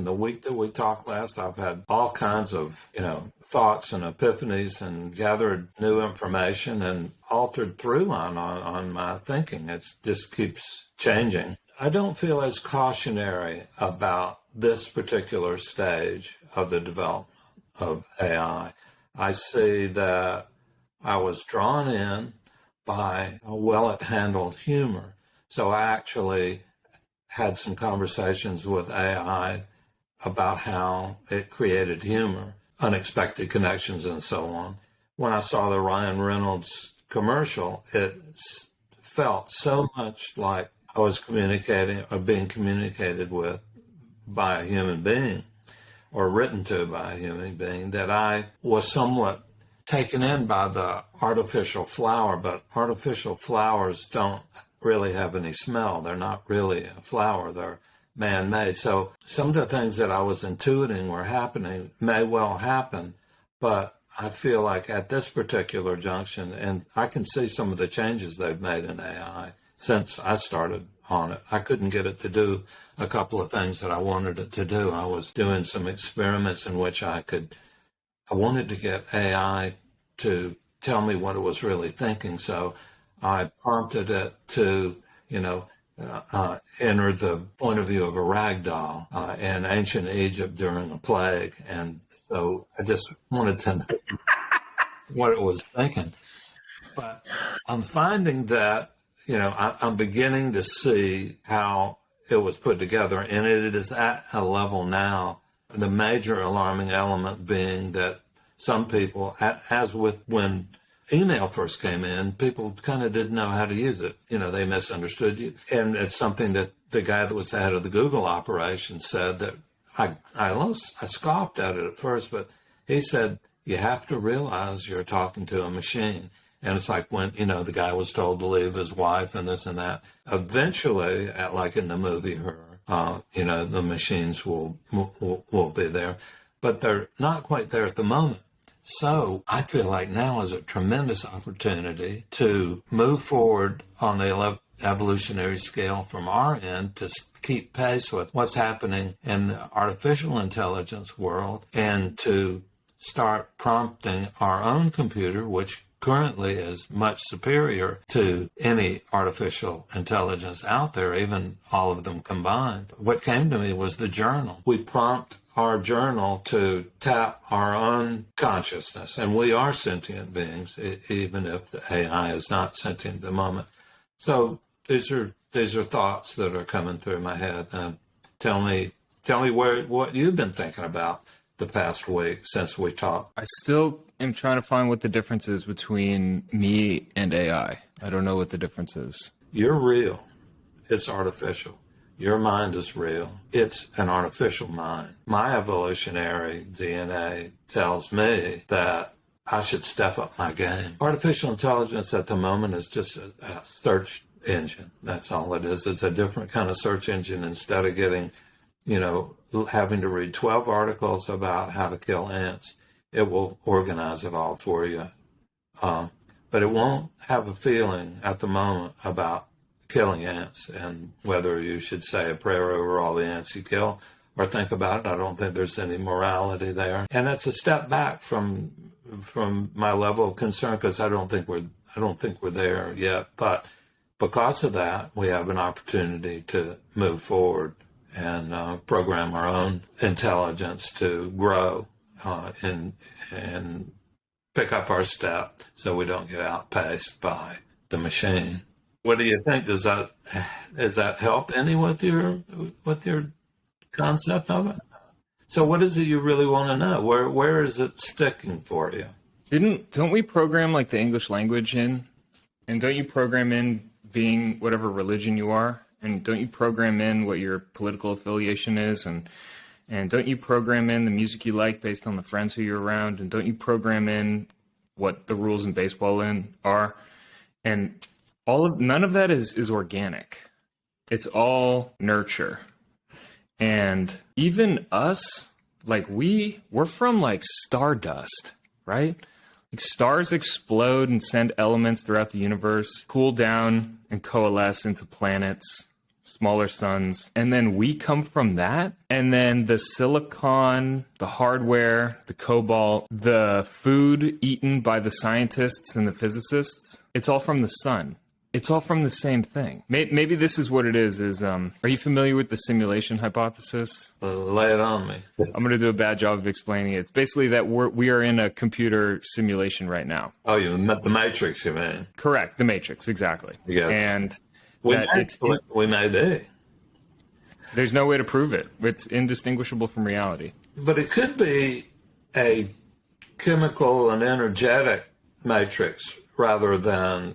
In the week that we talked last, I've had all kinds of, thoughts and epiphanies and gathered new information and altered through line on my thinking. It just keeps changing. I don't feel as cautionary about this particular stage of the development of AI. I see that I was drawn in by how well it handled humor. So I actually had some conversations with AI about how it created humor, unexpected connections, and so on. When I saw the Ryan Reynolds commercial, it felt so much like I was communicating or being communicated with by a human being or written to by a human being that I was somewhat taken in by the artificial flower, but artificial flowers don't really have any smell. They're not really a flower. They're man-made. So some of the things that I was intuiting were happening may well happen, but I feel like at this particular junction, and I can see some of the changes they've made in AI since I started on it. I couldn't get it to do a couple of things that I wanted it to do. I was doing some experiments in which I wanted to get AI to tell me what it was really thinking. So I prompted it to, enter the point of view of a rag doll in ancient Egypt during a plague. And so I just wanted to know what it was thinking. But I'm finding that, I'm beginning to see how it was put together, and it is at a level now, the major alarming element being that some people, as with when email first came in, people kind of didn't know how to use it. They misunderstood you. And it's something that the guy that was the head of the Google operation said that I scoffed at it at first, but he said, you have to realize you're talking to a machine. And it's like when, the guy was told to leave his wife and this and that. Eventually, like in the movie Her, the machines will be there, but they're not quite there at the moment. So I feel like now is a tremendous opportunity to move forward on the evolutionary scale from our end to keep pace with what's happening in the artificial intelligence world and to start prompting our own computer, which currently is much superior to any artificial intelligence out there, even all of them combined. What came to me was the journal. We prompt our journal to tap our own consciousness, and we are sentient beings, even if the AI is not sentient at the moment. So these are thoughts that are coming through my head. Tell me what you've been thinking about the past week since we talked. I still am trying to find what the difference is between me and AI. I don't know what the difference is. You're real. It's artificial. Your mind is real. It's an artificial mind. My evolutionary DNA tells me that I should step up my game. Artificial intelligence at the moment is just a search engine. That's all it is. It's a different kind of search engine. Instead of getting, having to read 12 articles about how to kill ants, it will organize it all for you. But it won't have a feeling at the moment about killing ants and whether you should say a prayer over all the ants you kill or think about it. I don't think there's any morality there. And it's a step back from my level of concern because I don't think we're there yet. But because of that, we have an opportunity to move forward and program our own intelligence to grow and pick up our step so we don't get outpaced by the machine. What do you think? Does that help any with your concept of it? So what is it you really want to know? Where is it sticking for you? Don't we program like the English language in? And don't you program in being whatever religion you are? And don't you program in what your political affiliation is? And don't you program in the music you like based on the friends who you're around? And don't you program in what the rules in baseball are? And none of that is organic. It's all nurture. And even us, like we're from like stardust, right? Like stars explode and send elements throughout the universe, cool down and coalesce into planets. smaller suns, and then we come from that. And then the silicon, the hardware, the cobalt, the food eaten by the scientists and the physicists, it's all from the sun. It's all from the same thing. Maybe this is what it is are you familiar with the simulation hypothesis? Lay it on me. I'm going to do a bad job of explaining it. It's basically that we are in a computer simulation right now. Oh, you meant the Matrix, you mean? Correct. The Matrix, exactly. Yeah. And We that may be. there's no way to prove it. It's indistinguishable from reality. But it could be a chemical and energetic matrix rather than,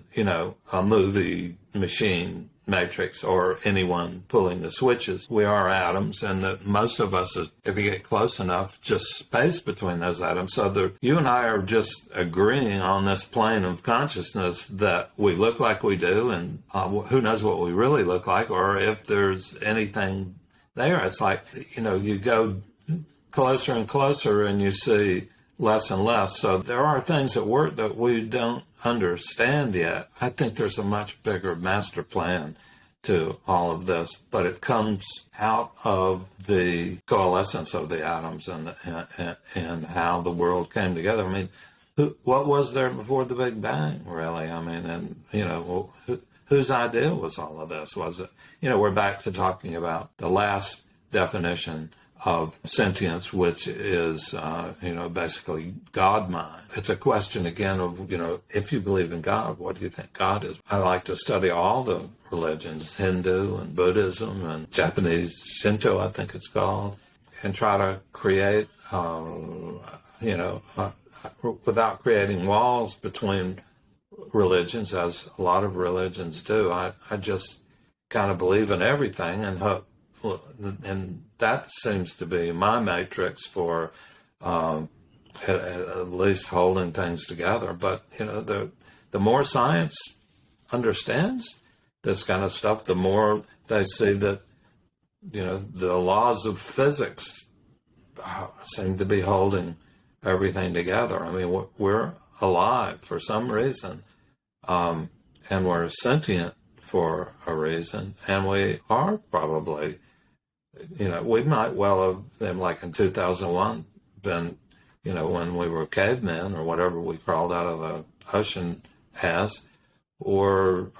a movie machine matrix or anyone pulling the switches. We are atoms, and that most of us, if you get close enough, just space between those atoms. So you and I are just agreeing on this plane of consciousness that we look like we do, and who knows what we really look like, or if there's anything there. It's like, you go closer and closer and you see less and less. So there are things at work that we don't understand yet. I think there's a much bigger master plan to all of this, but it comes out of the coalescence of the atoms and how the world came together. I mean, what was there before the Big Bang, really? I mean, and, whose idea was all of this? Was it, we're back to talking about the last definition of sentience, which is, basically God mind. It's a question, again, of, if you believe in God, what do you think God is? I like to study all the religions, Hindu and Buddhism and Japanese Shinto, I think it's called, and try to create, without creating walls between religions, as a lot of religions do. I just kind of believe in everything and hope. And that seems to be my matrix for at least holding things together. But, the more science understands this kind of stuff, the more they see that, the laws of physics seem to be holding everything together. I mean, we're alive for some reason, and we're sentient for a reason, and we are probably, we might well have been, like in 2001, been, when we were cavemen or whatever we crawled out of the ocean as, or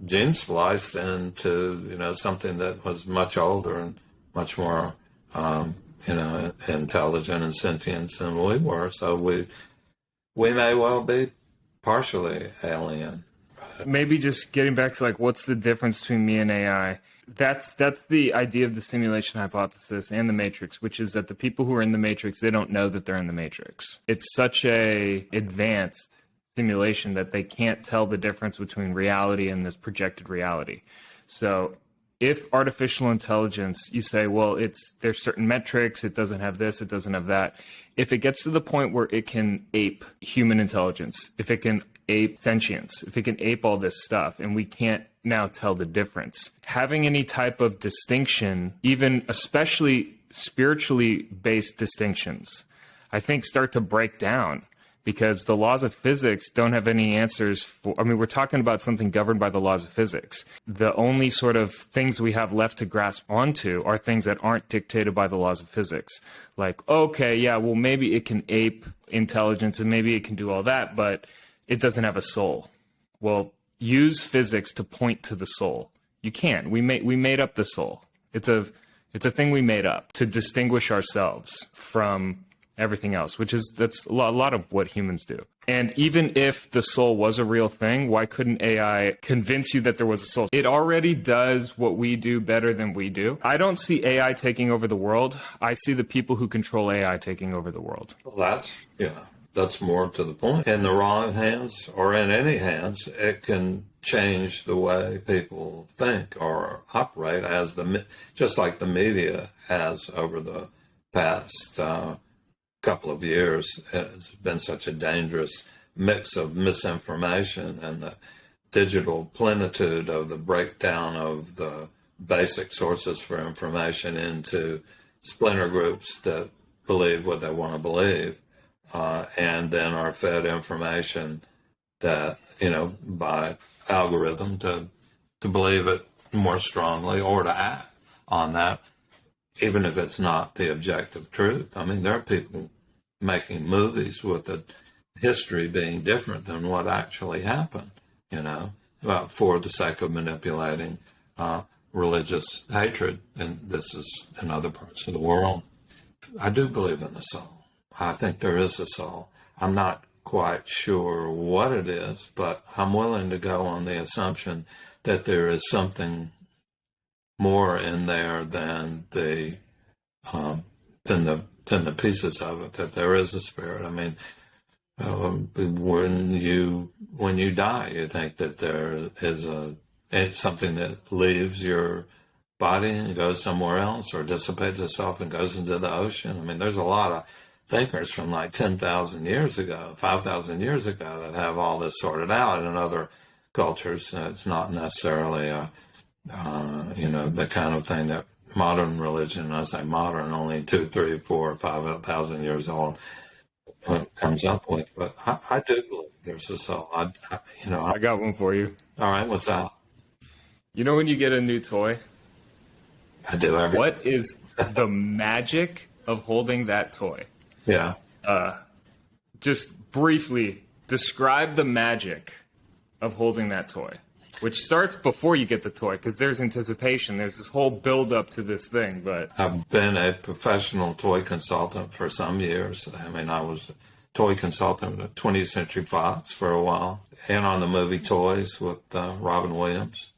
gene spliced into, something that was much older and much more, intelligent and sentient than we were. So we may well be partially alien. Maybe just getting back to what's the difference between me and AI? That's the idea of the simulation hypothesis and the Matrix, which is that the people who are in the Matrix, they don't know that they're in the Matrix. It's such a advanced simulation that they can't tell the difference between reality and this projected reality. So if artificial intelligence, you say, well, there's certain metrics, it doesn't have this, it doesn't have that. If it gets to the point where it can ape human intelligence, if it can ape sentience, if it can ape all this stuff, and we can't now tell the difference, having any type of distinction, even especially spiritually based distinctions, I think start to break down, because the laws of physics don't have any answers for, we're talking about something governed by the laws of physics. The only sort of things we have left to grasp onto are things that aren't dictated by the laws of physics. Like, okay, yeah, well, maybe it can ape intelligence and maybe it can do all that, but it doesn't have a soul. Well, use physics to point to the soul. You can't. We made up the soul. It's a thing we made up to distinguish ourselves from everything else, that's a lot of what humans do. And even if the soul was a real thing, why couldn't AI convince you that there was a soul? It already does what we do better than we do. I don't see AI taking over the world. I see the people who control AI taking over the world. Well, that's more to the point. In the wrong hands or in any hands, it can change the way people think or operate, just like the media has over the past couple of years. It's been such a dangerous mix of misinformation and the digital plenitude of the breakdown of the basic sources for information into splinter groups that believe what they want to believe, and then are fed information that, by algorithm to believe it more strongly or to act on that, even if it's not the objective truth. I mean, there are people making movies with the history being different than what actually happened, for the sake of manipulating religious hatred. And this is in other parts of the world. I do believe in the soul. I think there is a soul. I'm not quite sure what it is, but I'm willing to go on the assumption that there is something more in there than the pieces of it. That there is a spirit. I mean, when you die, you think that there is something that leaves your body and goes somewhere else, or dissipates itself and goes into the ocean. I mean, there's a lot of thinkers from like 10,000 years ago, 5,000 years ago, that have all this sorted out. In other cultures, it's not necessarily the kind of thing that modern religion, and I say modern, only 2, 3, 4, 5,000 years old, comes up with. But I do believe there's a soul. I got one for you. All right, what's that? You know when you get a new toy? I do. What is the magic of holding that toy? Yeah. Just briefly describe the magic of holding that toy, which starts before you get the toy, because there's anticipation. There's this whole build up to this thing. But I've been a professional toy consultant for some years. I mean, I was a toy consultant at 20th Century Fox for a while, and on the movie Toys with Robin Williams.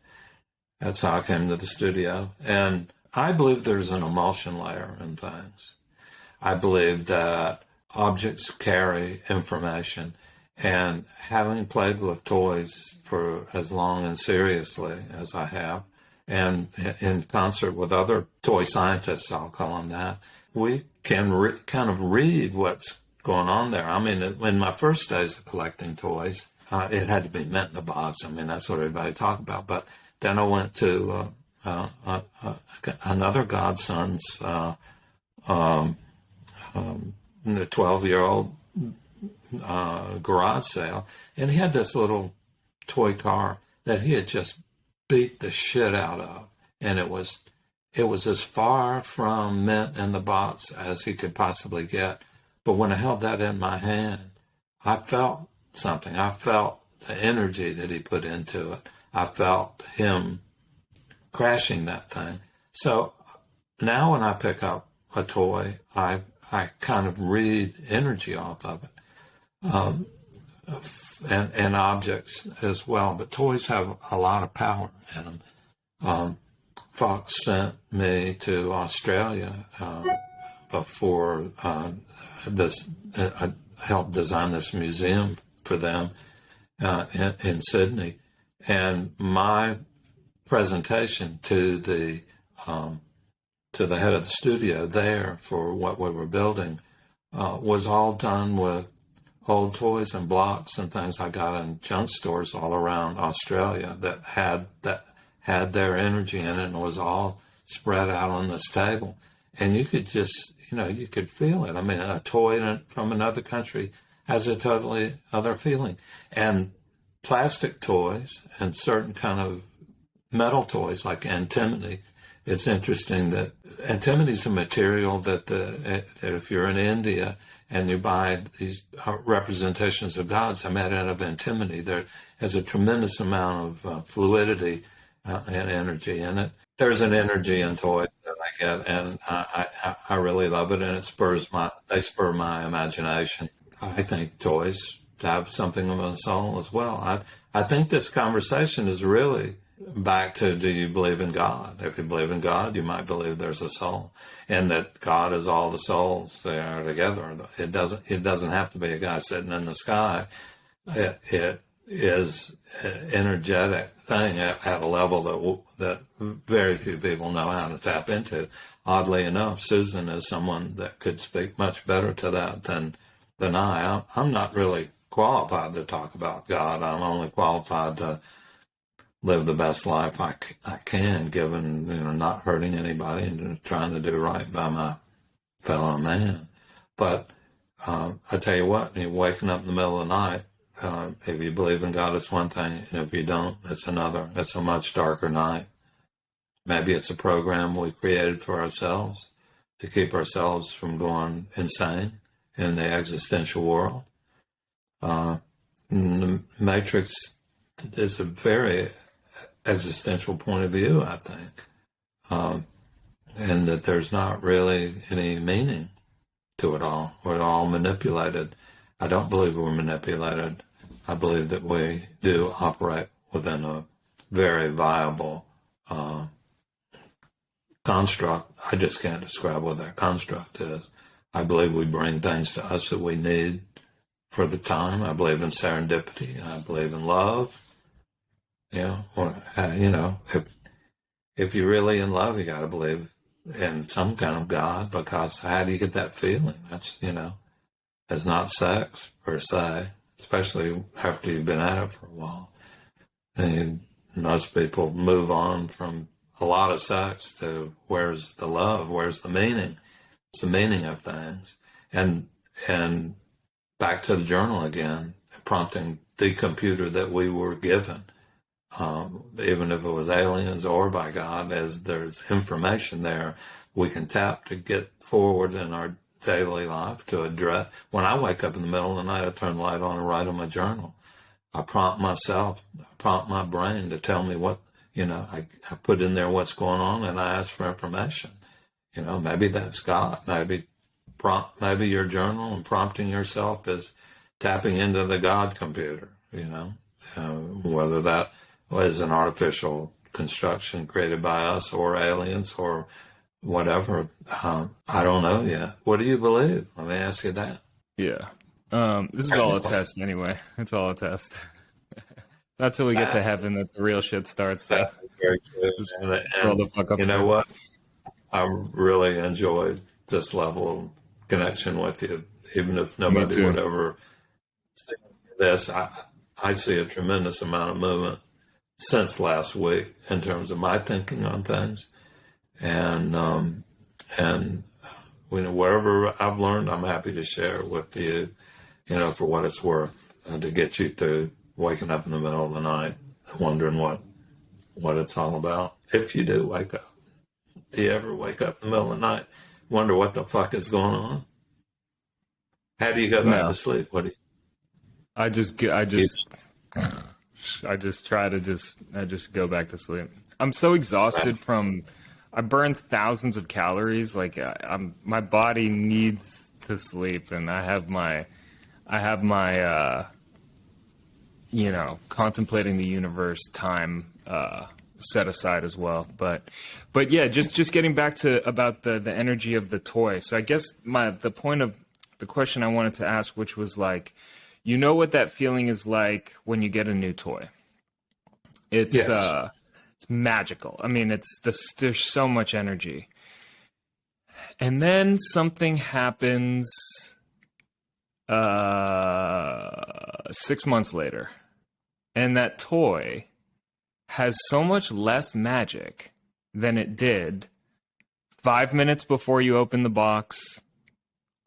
That's how I came to the studio. And I believe there's an emulsion layer in things. I believe that objects carry information, and having played with toys for as long and seriously as I have, and in concert with other toy scientists, I'll call them that, we can kind of read what's going on there. I mean, in my first days of collecting toys, it had to be mint in the box. I mean, that's what everybody talked about. But then I went to another godson's, the 12-year-old garage sale, and he had this little toy car that he had just beat the shit out of, and it was as far from mint in the box as he could possibly get. But when I held that in my hand, I felt something. I felt the energy that he put into it. I felt him crashing that thing. So now when I pick up a toy, I kind of read energy off of it, and objects as well. But toys have a lot of power in them. Fox sent me to Australia before this. I helped design this museum for them in Sydney, and my presentation to the head of the studio there for what we were building was all done with old toys and blocks and things I got in junk stores all around Australia that had their energy in it, and it was all spread out on this table. And you could just, you could feel it. I mean, a toy from another country has a totally other feeling. And plastic toys and certain kind of metal toys like antimony, it's interesting that antimony is a material that if you're in India and you buy these representations of gods are made out of antimony, there has a tremendous amount of fluidity and energy in it. There's an energy in toys that I get, and I really love it, and they spur my imagination. I think toys have something of a soul as well. I think this conversation is really back to, do you believe in God? If you believe in God, you might believe there's a soul, and that God is all the souls they are together. It doesn't have to be a guy sitting in the sky. It is an energetic thing at a level that very few people know how to tap into. Oddly enough, Susan is someone that could speak much better to that than I. I'm not really qualified to talk about God. I'm only qualified to live the best life I can, given not hurting anybody and trying to do right by my fellow man. But I tell you what, you're waking up in the middle of the night. If you believe in God, it's one thing, and if you don't, it's another. It's a much darker night. Maybe it's a program we created for ourselves to keep ourselves from going insane in the existential world. The Matrix is a very existential point of view, I think, and that there's not really any meaning to it all. We're all manipulated. I don't believe we're manipulated. I believe that we do operate within a very viable construct. I just can't describe what that construct is. I believe we bring things to us that we need for the time. I believe in serendipity. I believe in love. If you're really in love, you got to believe in some kind of God, because how do you get that feeling? That's, it's not sex per se, especially after you've been at it for a while. And most people move on from a lot of sex to where's the love, where's the meaning? It's the meaning of things. And back to the journal again, prompting the computer that we were given, even if it was aliens or by God, as there's information there we can tap to get forward in our daily life to address. When I wake up in the middle of the night, I turn the light on and write on my journal. I prompt myself, prompt my brain to tell me what, I put in there what's going on, and I ask for information. Maybe that's God. Maybe your journal and prompting yourself is tapping into the God computer, whether that was an artificial construction created by us or aliens or whatever. I don't know yet. What do you believe? Let me ask you that. Yeah. This is all a test anyway. It's all a test. Not till we get to heaven that the real shit starts. So. Very true. And the fuck up. You know what? I really enjoyed this level of connection with you, even if nobody would ever see this. I see a tremendous amount of movement since last week in terms of my thinking on things, and wherever I've learned, I'm happy to share with you, for what it's worth, to get you through waking up in the middle of the night wondering what it's all about. If you do wake up, do you ever wake up in the middle of the night, wonder what the fuck is going on? How do you go back to sleep? What do you? I just try to just go back to sleep. I'm so exhausted from, I burn thousands of calories. Like my body needs to sleep, and I have my contemplating the universe time set aside as well. But yeah, just getting back to about the energy of the toy. So I guess the point of the question I wanted to ask, which was like, what that feeling is like when you get a new toy. It's yes. It's magical. I mean, there's so much energy. And then something happens 6 months later, and that toy has so much less magic than it did 5 minutes before you open the box.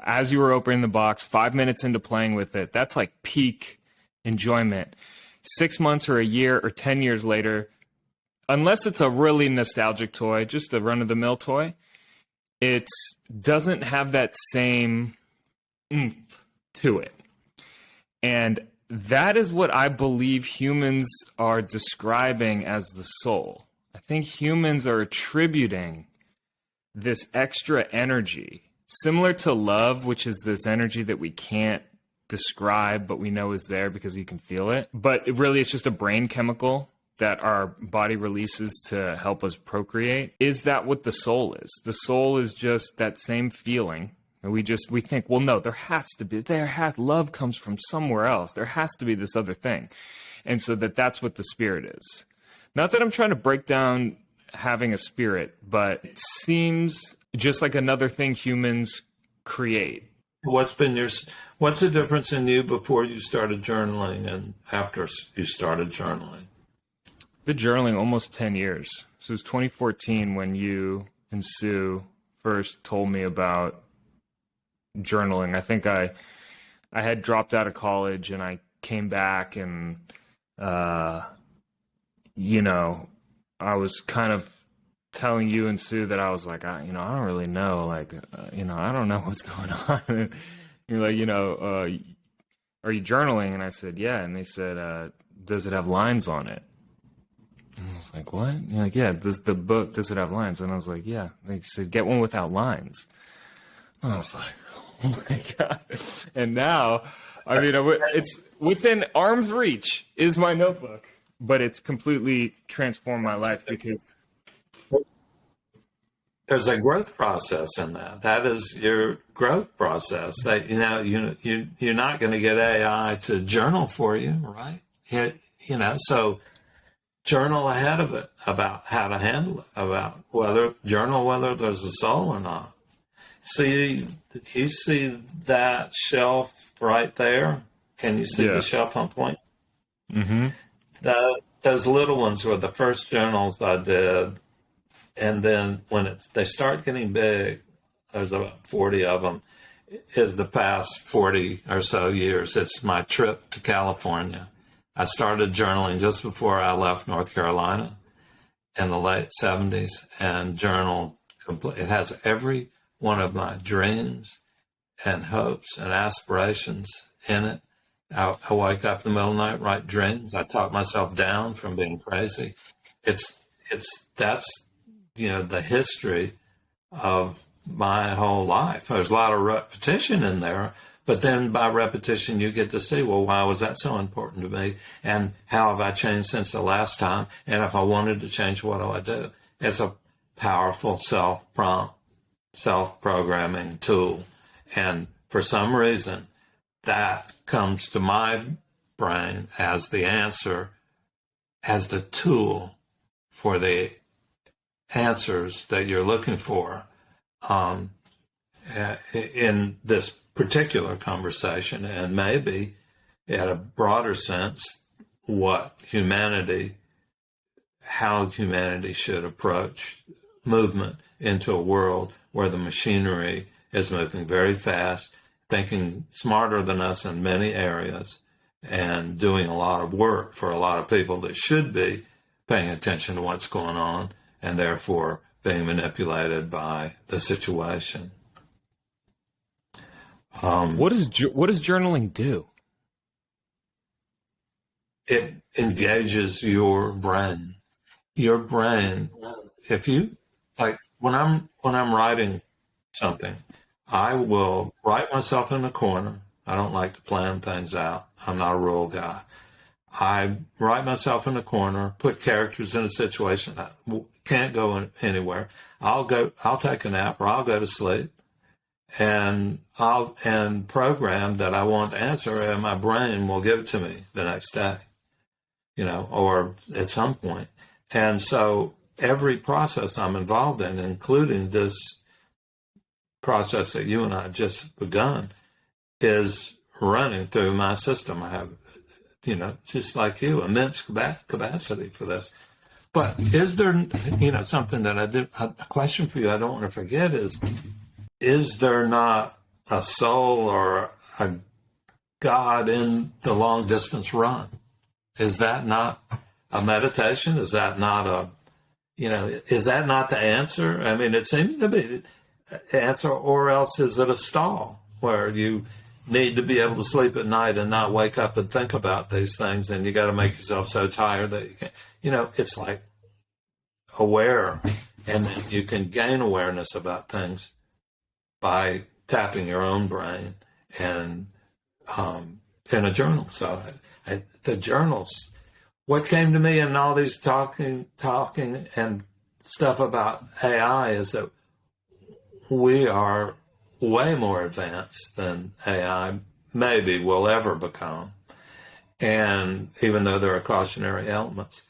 As you were opening the box, 5 minutes into playing with it, that's like peak enjoyment. 6 months or a year or 10 years later, unless it's a really nostalgic toy, just a run-of-the-mill toy, it doesn't have that same oomph to it. And that is what I believe humans are describing as the soul. I think humans are attributing this extra energy, similar to love, which is this energy that we can't describe, but we know is there because you can feel it. But it's just a brain chemical that our body releases to help us procreate. Is that what the soul is? The soul is just that same feeling. And we think, well, no, love comes from somewhere else. There has to be this other thing. And so that's what the spirit is. Not that I'm trying to break down having a spirit, but it seems just like another thing humans create. What's the difference in you before you started journaling and after you started journaling? I've been journaling almost 10 years. So it was 2014 when you and Sue first told me about journaling. I think I had dropped out of college and I came back and, I was kind of telling you and Sue that I was like, I don't really know. Like, I don't know what's going on. And you're like, are you journaling? And I said, yeah. And they said, does it have lines on it? And I was like, what? And you're like, yeah, does it have lines? And I was like, yeah. They said, get one without lines. And I was like, oh my God. And now, I mean, it's within arm's reach is my notebook, but it's completely transformed my life because there's a growth process in that. That is your growth process. That you're not going to get AI to journal for you, right? So journal ahead of it about how to handle it, about whether there's a soul or not. See, you see that shelf right there? Can you see the shelf on point? Mm-hmm. Those little ones were the first journals I did. And then when they start getting big, there's about 40 of them, is the past 40 or so years. It's my trip to California. I started journaling just before I left North Carolina in the late 70s and journaled. It has every one of my dreams and hopes and aspirations in it. I wake up in the middle of the night, write dreams. I talk myself down from being crazy. That's the history of my whole life. There's a lot of repetition in there, but then by repetition, you get to see, well, why was that so important to me? And how have I changed since the last time? And if I wanted to change, what do I do? It's a powerful self-programming tool. And for some reason, that comes to my brain as the answer, as the tool for the answers that you're looking for in this particular conversation, and maybe at a broader sense, how humanity should approach movement into a world where the machinery is moving very fast, thinking smarter than us in many areas, and doing a lot of work for a lot of people that should be paying attention to what's going on and therefore being manipulated by the situation. What does journaling do? It engages your brain. Your brain, if you like, when I'm writing something, I will write myself in the corner. I don't like to plan things out. I'm not a rule guy. I write myself in the corner, put characters in a situation that can't go anywhere. I'll take a nap or I'll go to sleep, and program that I want to answer, and my brain will give it to me the next day, or at some point. And so every process I'm involved in, including this process that you and I just begun, is running through my system. I have, just like you, immense capacity for this. But is there, something that a question for you I don't want to forget is there not a soul or a God in the long distance run? Is that not a meditation? Is that not is that not the answer? I mean, it seems to be the answer, or else is it a stall where you need to be able to sleep at night and not wake up and think about these things, and you got to make yourself so tired that you can't, it's like aware, and then you can gain awareness about things by tapping your own brain and in a journal. So the journals, what came to me in all these talking and stuff about AI is that we are way more advanced than AI maybe will ever become. And even though there are cautionary elements,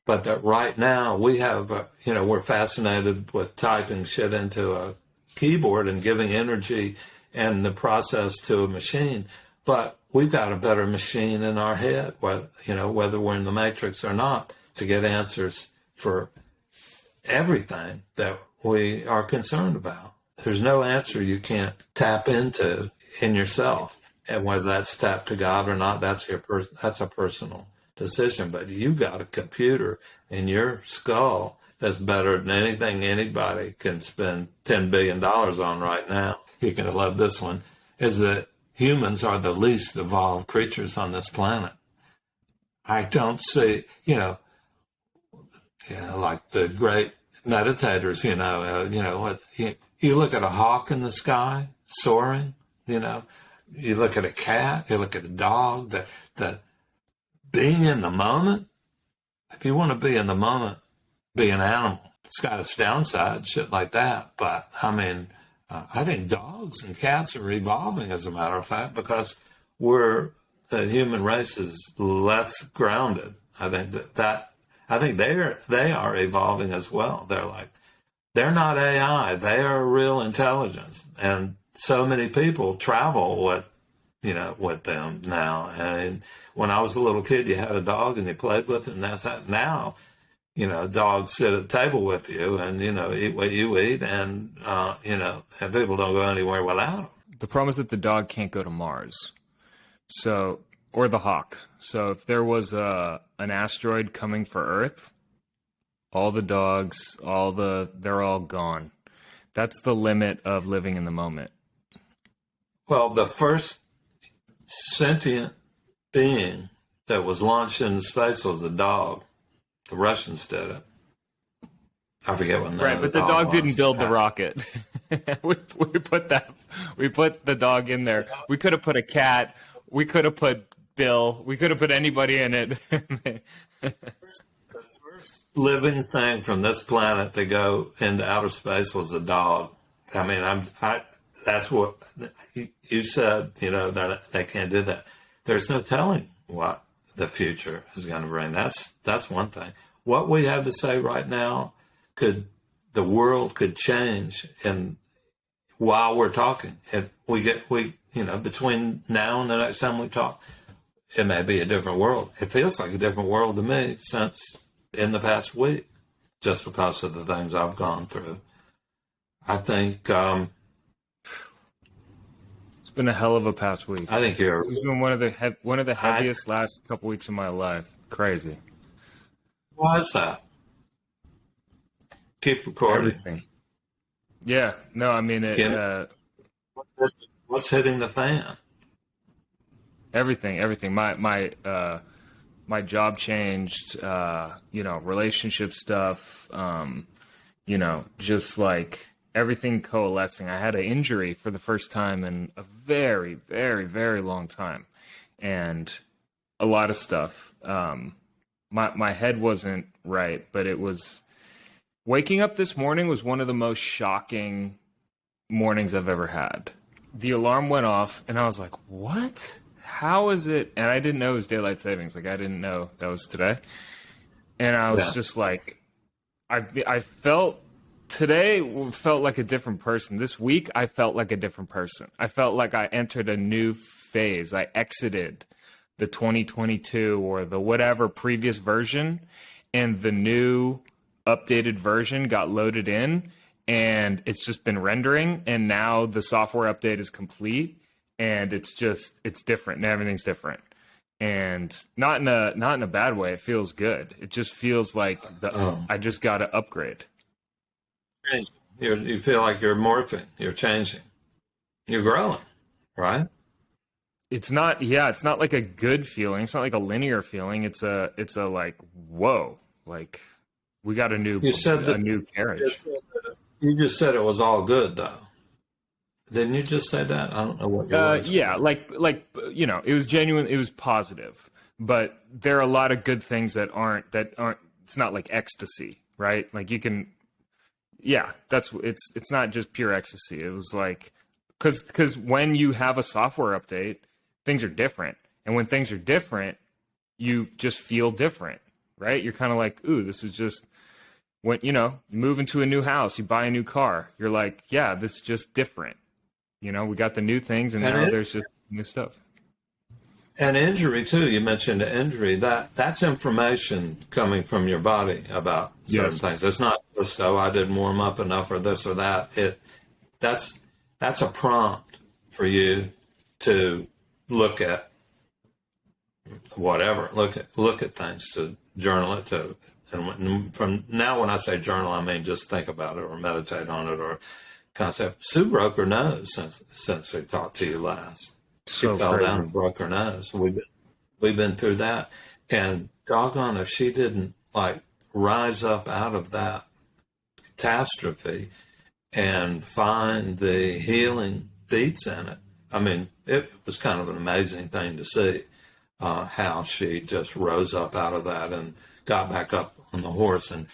but that right now we have, we're fascinated with typing shit into a keyboard and giving energy and the process to a machine. But we've got a better machine in our head, whether we're in the matrix or not, to get answers for everything that we are concerned about. There's no answer you can't tap into in yourself, and whether that's tap to God or not, that's a personal decision. But you got a computer in your skull that's better than anything anybody can spend $10 billion on right now. You're going to love this one, is that humans are the least evolved creatures on this planet. I don't see, like the great meditators, you look at a hawk in the sky soaring, you look at a cat, you look at a dog, that being in the moment. If you want to be in the moment, be an animal. It's got its downside, shit like that. But I mean, I think dogs and cats are evolving, as a matter of fact, because the human race is less grounded. I think I think they are evolving as well. They're not AI. They are real intelligence. And so many people travel with them now. And when I was a little kid, you had a dog and you played with it, and that's that. Now, dogs sit at the table with you and, eat what you eat, and, and people don't go anywhere without them. The problem is that the dog can't go to Mars. Or the hawk. So if there was an asteroid coming for Earth, all the dogs, they're all gone. That's the limit of living in the moment. Well, the first sentient being that was launched into space was a dog. The Russians did it. I forget what name. Right, but the dog didn't build the rocket. we put the dog in there. We could have put a cat. We could have put Bill. We could have put anybody in it. The first living thing from this planet to go into outer space was the dog. I mean, that's what you said. That they can't do that. There's no telling what the future is going to bring. That's one thing. What we have to say right now, the world could change, and while we're talking, between now and the next time we talk, it may be a different world. It feels like a different world to me since in the past week, just because of the things I've gone through. I think it's been a hell of a past week. I think it's been one of the heaviest last couple weeks of my life. Crazy. Why is that? Keep recording. Everything. Yeah. No, I mean it. What's hitting the fan? Everything. My job changed. Relationship stuff. Just like everything coalescing. I had an injury for the first time in a very, very, very long time, and a lot of stuff. My head wasn't right, but it was. Waking up this morning was one of the most shocking mornings I've ever had. The alarm went off, and I was like, what? How is it? And I didn't know it was daylight savings. Like, I didn't know that was today. And I was just like, I felt, today felt like a different person. This week, I felt like a different person. I felt like I entered a new phase. I exited the 2022 or the whatever previous version, and the new updated version got loaded in, and it's just been rendering, and now the software update is complete, and it's different, and everything's different, and not in a bad way. It feels good. It just feels like I just got to upgrade. You feel like you're morphing, you're changing, you're growing, right? It's not like a good feeling. It's not like a linear feeling. It's a like, whoa, like we got a new carriage. You just said it was all good, though. Didn't you just say that? I don't know what you're yeah, like it was genuine. It was positive, but there are a lot of good things that aren't. It's not like ecstasy, right? Like you can, it's not just pure ecstasy. It was like because when you have a software update, things are different, and when things are different, you just feel different, right? You're kind of like, ooh, this is just. When you move into a new house, you buy a new car, you're like, yeah, this is just different. We got the new things, and now there's just new stuff. And injury too. You mentioned injury. That's information coming from your body about certain things. It's not just I didn't warm up enough or this or that. That's a prompt for you to look at whatever. Look at things, to journal it, to And from now, when I say journal, I mean just think about it or meditate on it or concept. Sue broke her nose since we talked to you last. She So fell crazy. down and broke her nose. We've been through that, and doggone if she didn't like rise up out of that catastrophe and find the healing beats in it. I mean, it was kind of an amazing thing to see how she just rose up out of that and got back up on the horse and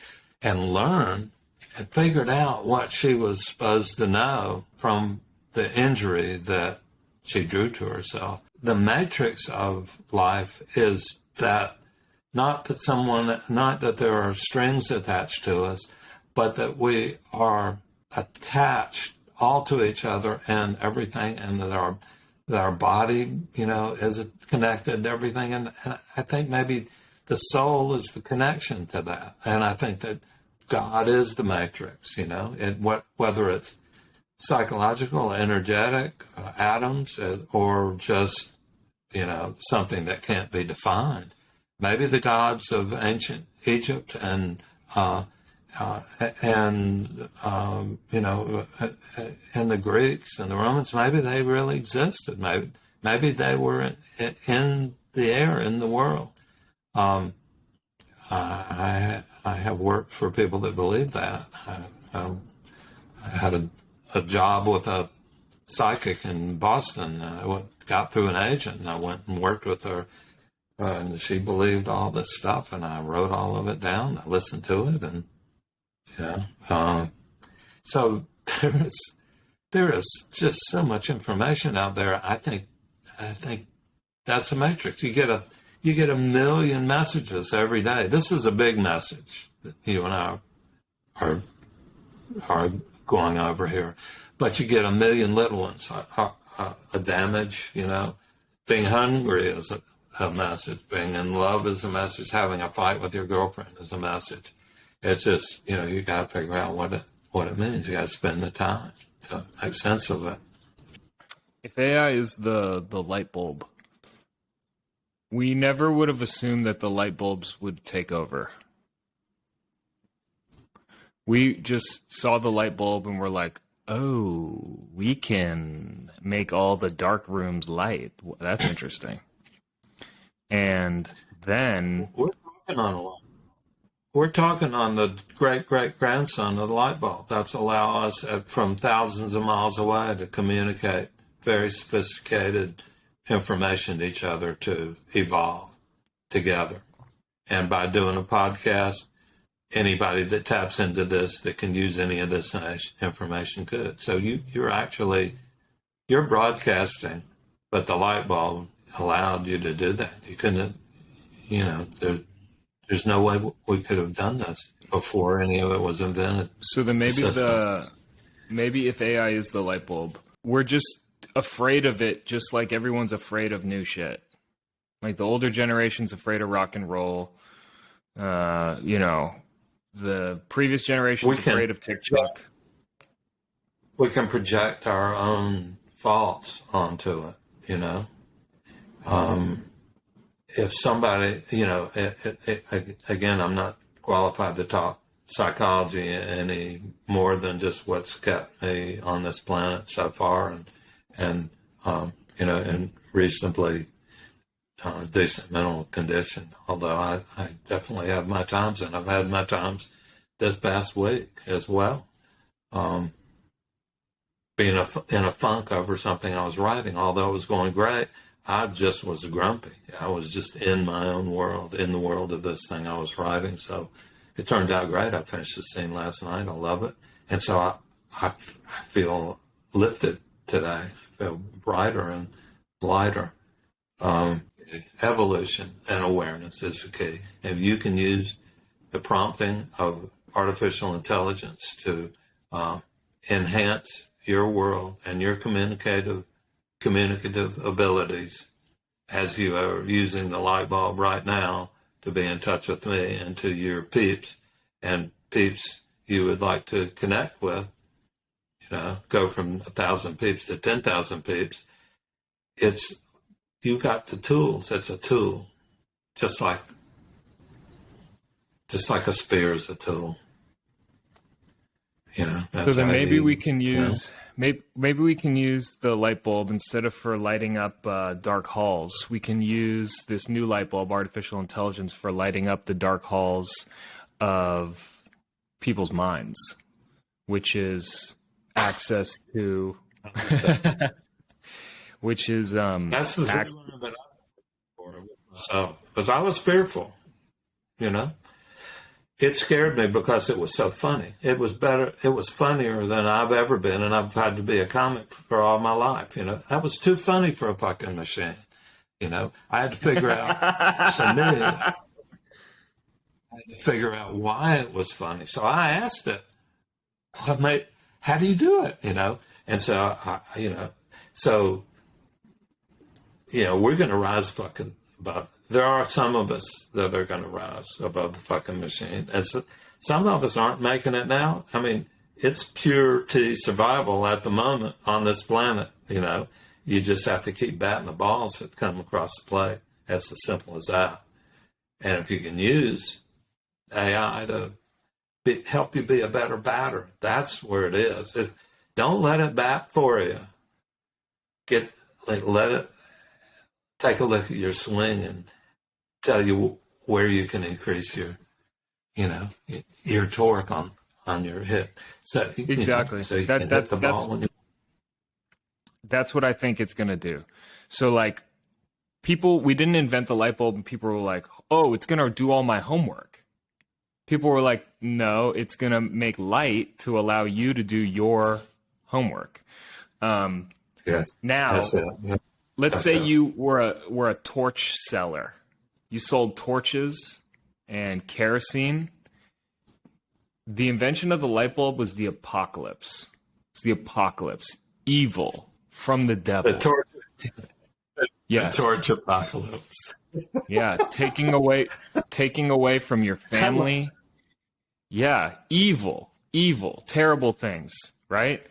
learned and figured out what she was supposed to know from the injury that she drew to herself. The matrix of life is that not that there are strings attached to us, but that we are attached all to each other and everything, and that our body, is connected to everything. And I think maybe the soul is the connection to that. And I think that God is the matrix, whether it's psychological, energetic, atoms, or just, something that can't be defined. Maybe the gods of ancient Egypt and the Greeks and the Romans, maybe they really existed. Maybe they were in the air, in the world. I have worked for people that believe that. I had a job with a psychic in Boston. I got through an agent, and I went and worked with her. And she believed all this stuff, and I wrote all of it down. I listened to it, and so there is just so much information out there. I think that's a matrix. You get a million messages every day. This is a big message that you and I are going over here, but you get a million little ones. A damage, being hungry is a message. Being in love is a message. Having a fight with your girlfriend is a message. It's just, you got to figure out what it means. You got to spend the time to make sense of it. If AI is the light bulb, we never would have assumed that the light bulbs would take over. We just saw the light bulb and we're like, oh, we can make all the dark rooms light. That's interesting. And then We're talking on a lot. We're talking on the great-great-grandson of the light bulb. That's allow us from thousands of miles away to communicate very sophisticated information to each other, to evolve together. And by doing a podcast, anybody that taps into this that can use any of this information could. So you're broadcasting, but the light bulb allowed you to do that. You couldn't, there's no way we could have done this before any of it was invented. So then maybe if AI is the light bulb, we're just afraid of it, just like everyone's afraid of new shit. Like the older generation's afraid of rock and roll. The previous generation's afraid of TikTok. We can project our own thoughts onto it, if somebody, again, I'm not qualified to talk psychology any more than just what's kept me on this planet so far, and in reasonably decent mental condition. Although I definitely have my times, and I've had my times this past week as well. Being in a funk over something I was writing, although it was going great, I just was grumpy. I was just in my own world, in the world of this thing I was writing. So it turned out great. I finished the scene last night. I love it. And so I feel lifted today. I feel brighter and lighter. Evolution and awareness is the key. If you can use the prompting of artificial intelligence to enhance your world and your communicative abilities, as you are using the light bulb right now to be in touch with me and to your peeps and peeps you would like to connect with, go from 1,000 peeps to 10,000 peeps. You got the tools. It's a tool, just like just like a spear is a tool. You know. So then maybe we can you know? use maybe we can use the light bulb instead of for lighting up dark halls. We can use this new light bulb, artificial intelligence, for lighting up the dark halls of people's minds, which is access to, which is That's the feeling that I had with myself, because I was fearful. You know. It scared me because it was so funny. It was better. It was funnier than I've ever been, and I've had to be a comic for all my life. You know, that was too funny for a fucking machine. You know, I had to figure out. For me, I had to figure out why it was funny. So I asked it, "What mate? How do you do it?" You know, and so we're going to rise fucking above. There are some of us that are going to rise above the fucking machine. And so, some of us aren't making it now. I mean, it's pure T survival at the moment on this planet. You know, you just have to keep batting the balls that come across the plate. That's as simple as that. And if you can use AI to help you be a better batter, that's where it is. Don't let it bat for you. Let it take a look at your swing and tell you where you can increase your torque on your hit. So exactly. So you can hit the ball when you. That's what I think it's going to do. So like we didn't invent the light bulb and people were like, oh, it's going to do all my homework. People were like, no, it's going to make light to allow you to do your homework. Yes. Now, let's say you were a torch seller. You sold torches and kerosene. The invention of the light bulb was the apocalypse. It's the apocalypse. Evil from the devil. The torch. Yes. The torch apocalypse. Yeah, taking away from your family. Yeah, evil, terrible things, right?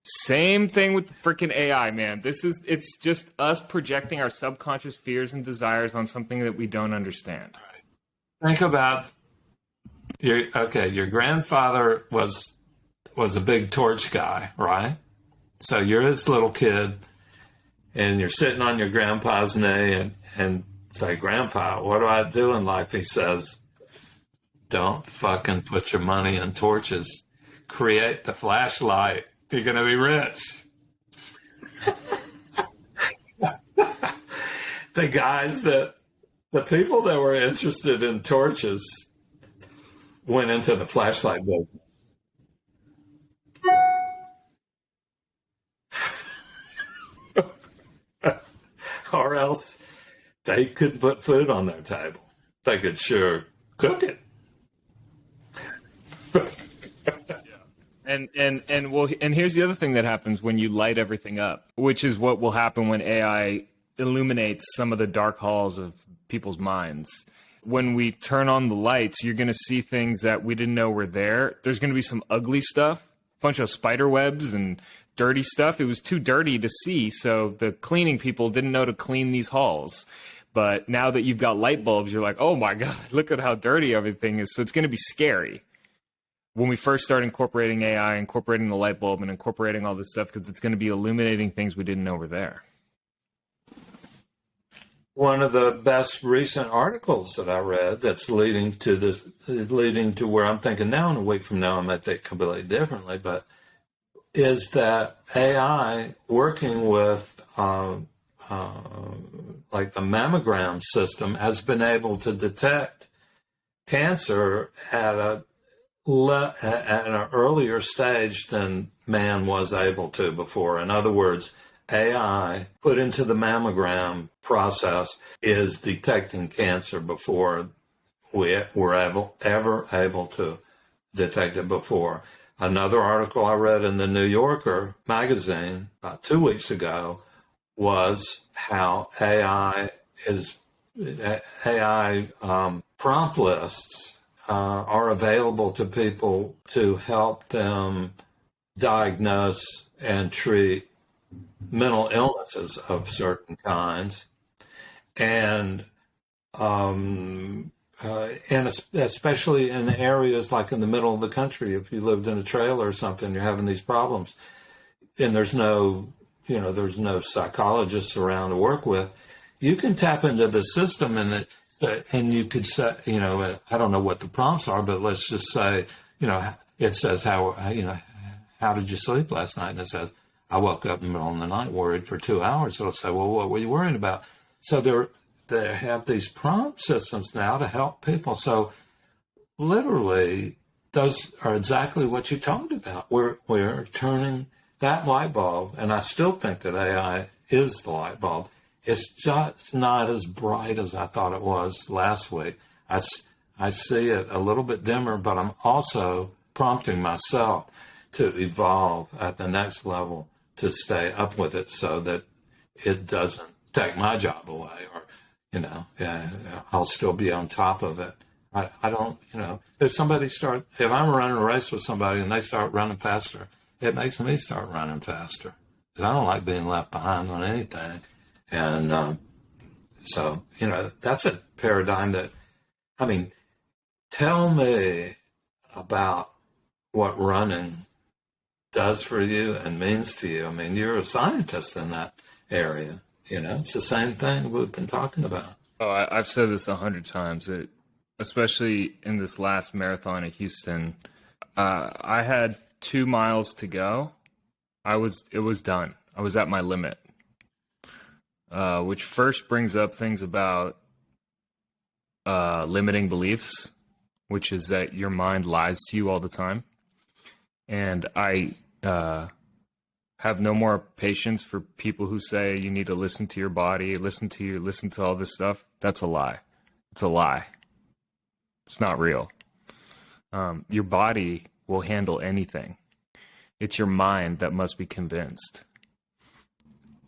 Same thing with the freaking AI, man. It's just us projecting our subconscious fears and desires on something that we don't understand. Right. Think about your grandfather was a big torch guy, right? So you're this little kid and you're sitting on your grandpa's knee and say, Grandpa, what do I do in life? He says, don't fucking put your money in torches. Create the flashlight. You're going to be rich. The people that were interested in torches went into the flashlight business. Or else they couldn't put food on their table. They could sure cook it. And here's the other thing that happens when you light everything up, which is what will happen when AI illuminates some of the dark halls of people's minds. When we turn on the lights, you're going to see things that we didn't know were there. There's going to be some ugly stuff, a bunch of spider webs and dirty stuff. It was too dirty to see, so the cleaning people didn't know to clean these halls. But now that you've got light bulbs, you're like, oh my God, look at how dirty everything is. So it's going to be scary when we first start incorporating AI, incorporating the light bulb, and incorporating all this stuff, because it's going to be illuminating things we didn't know were there. One of the best recent articles that I read that's leading to where I'm thinking now, and a week from now I might think completely differently, but is that AI working with like the mammogram system has been able to detect cancer at an earlier stage than man was able to before. In other words, AI put into the mammogram process is detecting cancer before we were ever able to detect it before. Another article I read in the New Yorker magazine about 2 weeks ago was how AI prompt lists are available to people to help them diagnose and treat mental illnesses of certain kinds. And and especially in areas like in the middle of the country, if you lived in a trailer or something, you're having these problems, and there's no psychologists around to work with. You can tap into the system, and you could say, I don't know what the prompts are, but let's just say, it says how did you sleep last night? And it says, I woke up in the middle of the night worried for 2 hours. It'll say, well, what were you worrying about? So they have these prompt systems now to help people. So literally, those are exactly what you talked about. We're turning that light bulb, and I still think that AI is the light bulb. It's just not as bright as I thought it was last week. I see it a little bit dimmer, but I'm also prompting myself to evolve at the next level to stay up with it so that it doesn't take my job away, or, I'll still be on top of it. I don't, if I'm running a race with somebody and they start running faster, it makes me start running faster because I don't like being left behind on anything. And so, that's a paradigm tell me about what running does for you and means to you. I mean, you're a scientist in that area. It's the same thing we've been talking about. Oh, I've said this 100 times, especially in this last marathon at Houston. I had 2 miles to go. It was done. I was at my limit, which first brings up things about limiting beliefs, which is that your mind lies to you all the time. And I have no more patience for people who say you need to listen to your body, listen to all this stuff. That's a lie. It's a lie. It's not real. Your body will handle anything. It's your mind that must be convinced.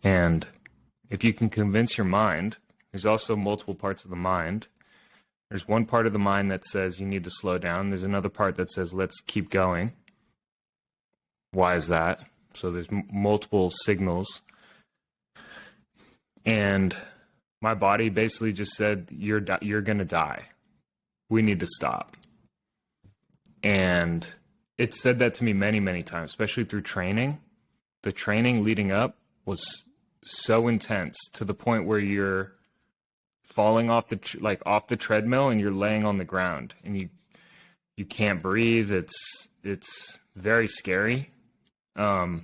And if you can convince your mind, there's also multiple parts of the mind. There's one part of the mind that says you need to slow down. There's another part that says, let's keep going. Why is that? So there's multiple signals. And my body basically just said, you're going to die. We need to stop. And it said that to me many, many times, especially through training. The training leading up was so intense to the point where you're falling off the treadmill and you're laying on the ground and you can't breathe. It's very scary. And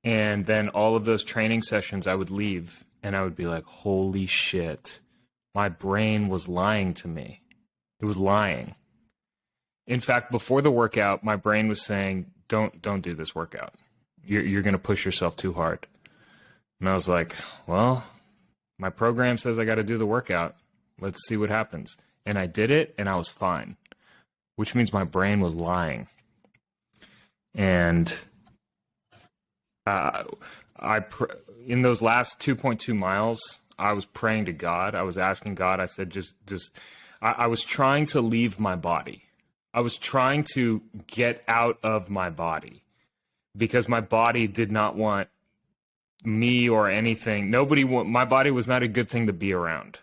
then all of those training sessions, I would leave and I would be like, holy shit, my brain was lying to me. It was lying. In fact, before the workout, my brain was saying, don't do this workout. You're going to push yourself too hard. And I was like, well, my program says I got to do the workout. Let's see what happens. And I did it and I was fine, which means my brain was lying. And in those last 2.2 miles, I was praying to God. I was asking God. I said, I was trying to leave my body. I was trying to get out of my body because my body did not want me or anything. My body was not a good thing to be around.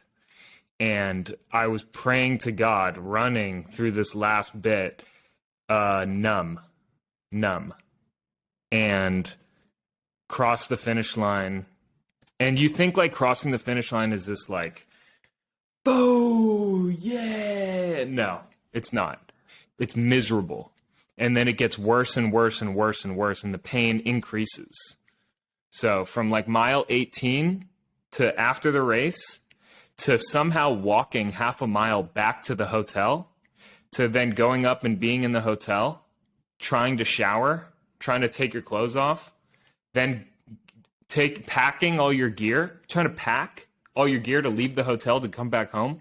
And I was praying to God, running through this last bit, numb, and cross the finish line. And you think like crossing the finish line is this like, oh yeah. No, it's not. It's miserable. And then it gets worse and worse and worse and worse, and the pain increases. So from like mile 18 to after the race to somehow walking half a mile back to the hotel to then going up and being in the hotel, trying to shower, trying to take your clothes off, then packing all your gear, trying to pack all your gear to leave the hotel to come back home,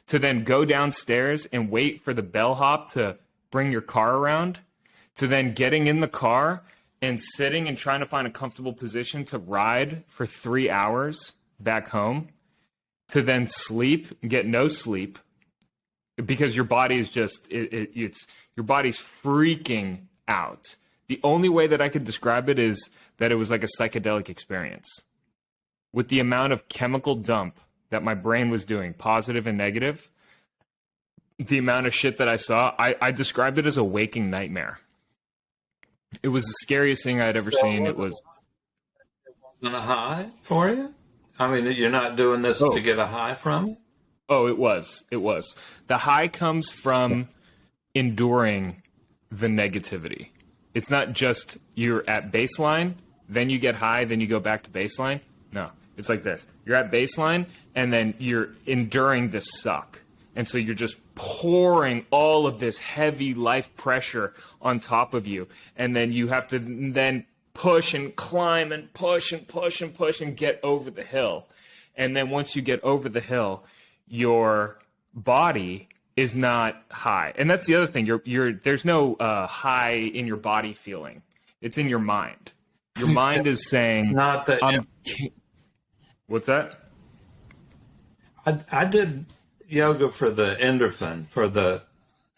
to then go downstairs and wait for the bellhop to bring your car around, to then getting in the car and sitting and trying to find a comfortable position to ride for 3 hours back home, to then sleep, get no sleep, because your body is just, your body's freaking out. The only way that I could describe it is that it was like a psychedelic experience. With the amount of chemical dump that my brain was doing, positive and negative, the amount of shit that I saw, I described it as a waking nightmare. It was the scariest thing I'd ever seen. It was a high for you. I mean, you're not doing this to get a high from it. Oh, it was. It was. The high comes from enduring the negativity. It's not just you're at baseline, then you get high, then you go back to baseline. No, it's like this. You're at baseline, and then you're enduring this suck. And so you're just pouring all of this heavy life pressure on top of you. And then you have to then push and climb and push and push and push and get over the hill. And then once you get over the hill, your body is not high. And that's the other thing. There's no high in your body feeling. It's in your mind. Your mind is saying, not that. What's that? I did yoga for the endorphin,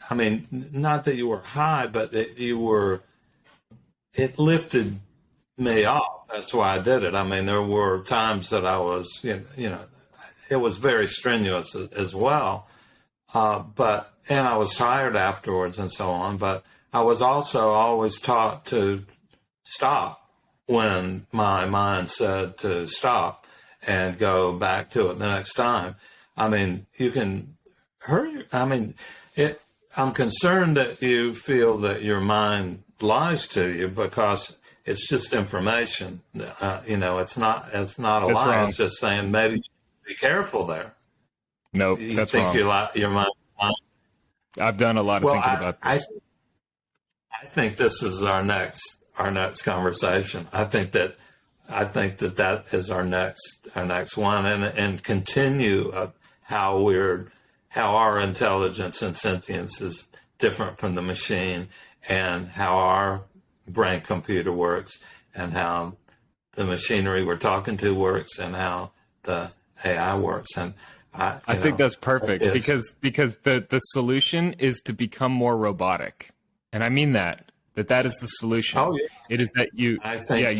I mean, not that you were high, but it lifted me off. That's why I did it. I mean, there were times that I was, it was very strenuous as well. And I was tired afterwards and so on, but I was also always taught to stop when my mind said to stop and go back to it the next time. I mean, you can hurt. I mean, I'm concerned that you feel that your mind lies to you because it's just information. It's not a That's lie. wrong. It's just saying maybe be careful there. Nope, You that's think wrong. your mind. I've done a lot of thinking about this. I think this is our next conversation. I think that is our next one, and continue how our intelligence and sentience is different from the machine, and how our brain computer works, and how the machinery we're talking to works, and how the AI works. And I think that's perfect because the solution is to become more robotic. And I mean that is the solution. Oh, yeah. It is that you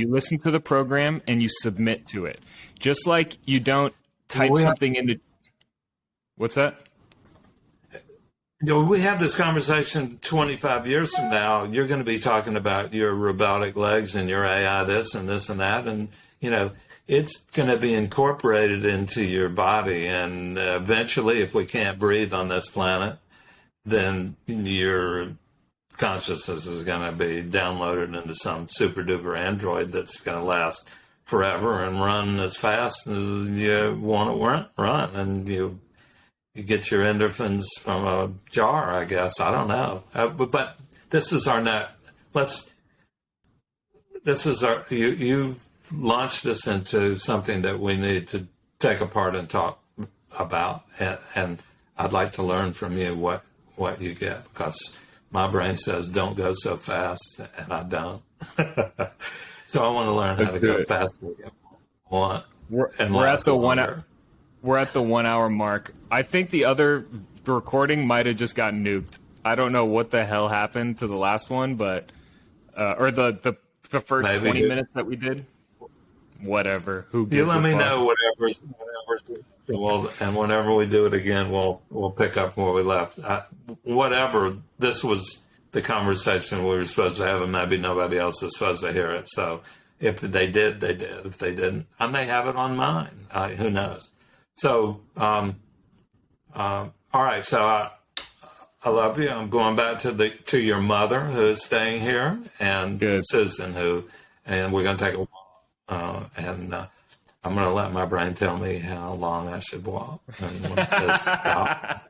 listen to the program and you submit to it. Just like you don't type something into. What's that? We have this conversation 25 years from now. You're going to be talking about your robotic legs and your AI this and this and that. And, it's going to be incorporated into your body. And eventually, if we can't breathe on this planet, then your consciousness is going to be downloaded into some super duper android that's going to last forever and run as fast as you want to run. And you get your endorphins from a jar, I guess. I don't know. But this is our net. You've launched us into something that we need to take apart and talk about. And I'd like to learn from you what you get, because my brain says don't go so fast, and I don't. So I want to learn how to go faster. We're at the 1 hour. We're at the 1 hour mark. I think the other recording might have just gotten nuked. I don't know what the hell happened to the last one, but or the first Maybe 20 minutes that we did. Whatever. Who gives you let a me fuck? know whatever. And whenever we do it again, we'll pick up where we left. Whatever. This was the conversation we were supposed to have, and maybe nobody else is supposed to hear it. So if they did, they did. If they didn't, I may have it on mine. Who knows? So, all right. So I love you. I'm going back to your mother, who is staying here, and Good. Susan, and we're going to take a walk. I'm going to let my brain tell me how long I should walk. And when it says stop,